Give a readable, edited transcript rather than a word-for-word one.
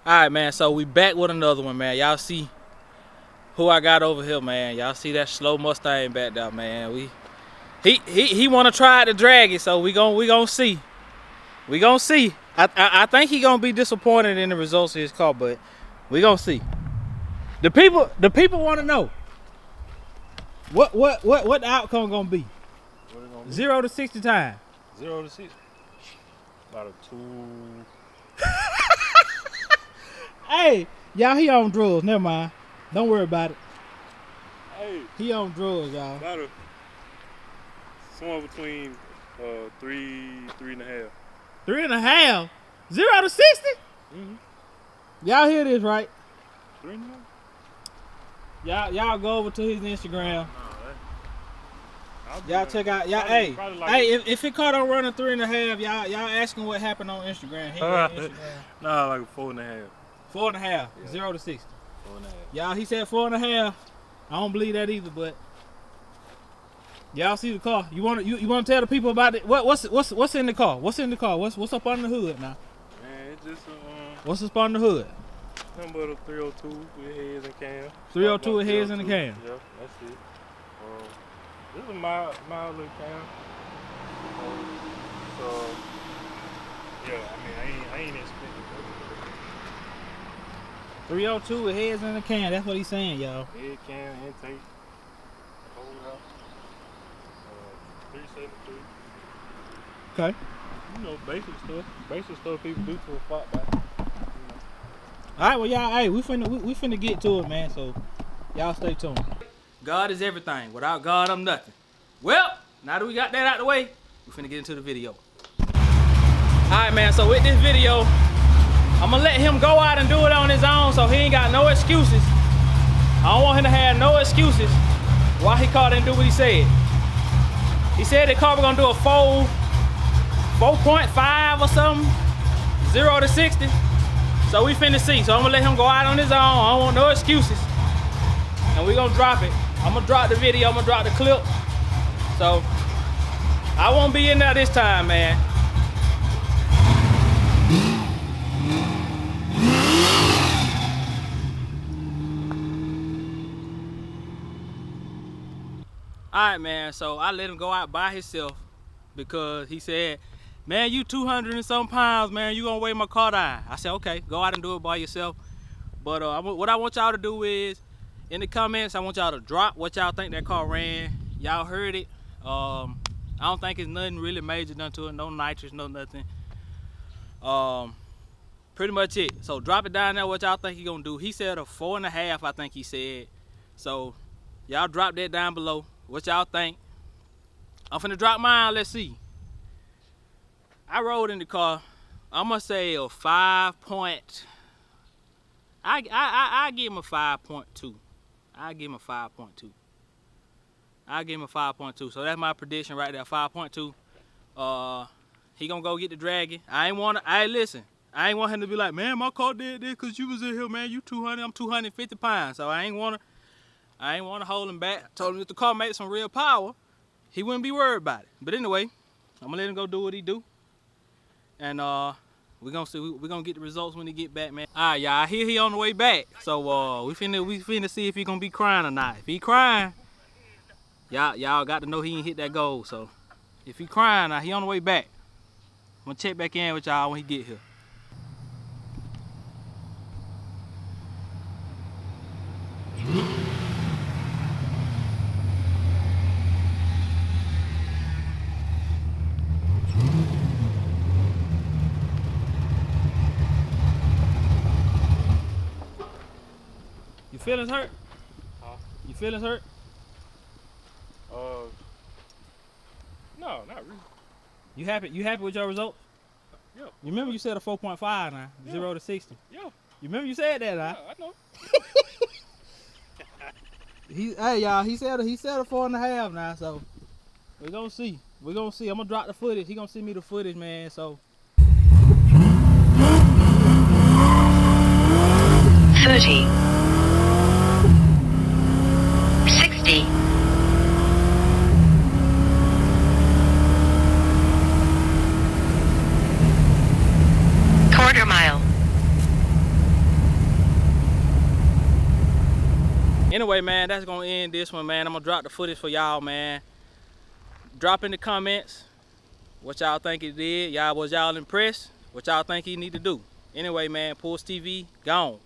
Alright, man, so we back with another one, man. Y'all see who I got over here, man. Y'all see that slow Mustang back there, man. He wanna try the Dragy, so we gon' see. We gon' see. I think he gonna be disappointed in the results of his car, but we gonna see. The people wanna know what the outcome gonna be. What it gonna be? 0 to 60 time. 0 to 60. About a 2. Hey, y'all, he on drugs. Never mind. Don't worry about it. Hey. He on drugs, y'all. About a somewhere between 3.5. 3.5. 0 to 60. Y'all hear this, right? 3.5. Y'all go over to his Instagram. Y'all check out. Y'all, probably like if it caught on running 3.5, y'all asking what happened on Instagram. He got Instagram. Nah, like a 4.5. 4.5. Yeah. 0 to 60. 4.5. Y'all, he said 4.5. I don't believe that either, but y'all see the car. You wanna tell the people about it? What's in the car? What's in the car? What's up under the hood now? Man, it's just what's up under the hood? Nothing but a 302 with heads and cam. 302 with heads and the cam. Yeah, that's it. This is a mild little cam. So yeah, I mean I ain't expecting 302 with heads and the cam. That's what he's saying, y'all. head cam, intake, hold out. 373. Okay. You know, basic stuff people do to a flat back. All right, well, y'all, hey, we finna get to it, man. So y'all stay tuned. God is everything. Without God, I'm nothing. Well, now that we got that out the way, we finna get into the video. All right, man. So with this video, I'm gonna let him go out and do it on his own, so he ain't got no excuses. I don't want him to have no excuses why he called and do what he said. He said the car was gonna do a 4.5 or something, 0 to 60. So we finna see. So I'm gonna let him go out on his own. I don't want no excuses. And we gonna drop it. I'm gonna drop the video, I'm gonna drop the clip. So I won't be in there this time, man. Alright, man, so I let him go out by himself because he said, man, you 200 and some pounds, man, you gonna weigh my car down. I said, okay, go out and do it by yourself. But what I want y'all to do is, in the comments, I want y'all to drop what y'all think that car ran. Y'all heard it. I don't think it's nothing really major done to it. No nitrous, no nothing. Pretty much it. So drop it down there what y'all think he gonna do. He said a 4.5, I think he said. So y'all drop that down below. What y'all think? I'm finna drop mine. Let's see. I rode in the car. I'm gonna say a 5 point. I give him a 5.2. I give him a 5.2. I give him a 5.2. So that's my prediction right there. 5.2. He gonna go get the Dragy. I ain't want him to be like, man, my car did this because you was in here, man. You 200. I'm 250 pounds. So I ain't wanna hold him back. I told him if the car made some real power, he wouldn't be worried about it. But anyway, I'm gonna let him go do what he do. And we're gonna see. We're gonna get the results when he get back, man. All right, y'all. I hear he on the way back. So we finna see if he gonna be crying or not. If he crying, y'all got to know he ain't hit that goal. So if he crying, he on the way back. I'm gonna check back in with y'all when he get here. Your feelings hurt? Huh? Your feelings hurt? No, not really. You happy? You happy with your results? Yeah. You remember you said a 4.5 now, Yeah. 0 to 60. Yeah. You remember you said that, Yeah, huh? I know. Hey y'all, he said a 4.5 now, so we're gonna see. We're gonna see. I'm gonna drop the footage. He gonna send me the footage, man. So 30, 60, 1/4 mile, Anyway, man, that's gonna end this one, man. I'm gonna drop the footage for y'all, man. Drop in the comments what y'all think he did. Was y'all impressed? What y'all think he need to do? Anyway, man, PullsTv, gone.